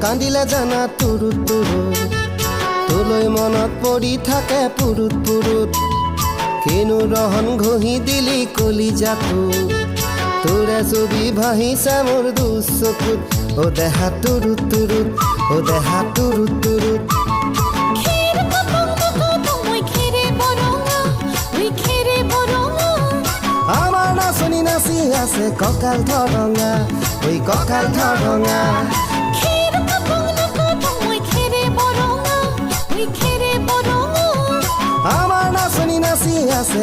কান্দিলে জানা তুৰুত তুৰুত তোলৈ মনত পৰি থাকে পুৰুত পুৰুত কিনো ৰহন ঘঁহি দিলি কলিজাটো তোৰে ছবি ভাহিছে মোৰ দুচকুত ও দেহা তুৰুত তুৰুত ও দেহা তুৰুত তুৰুত আমাৰ নাচনি নাচি আছে কঁকাল ধৰঙা ঐ কঁকাল ধৰঙা আমাৰ নাচনি নাচি আছে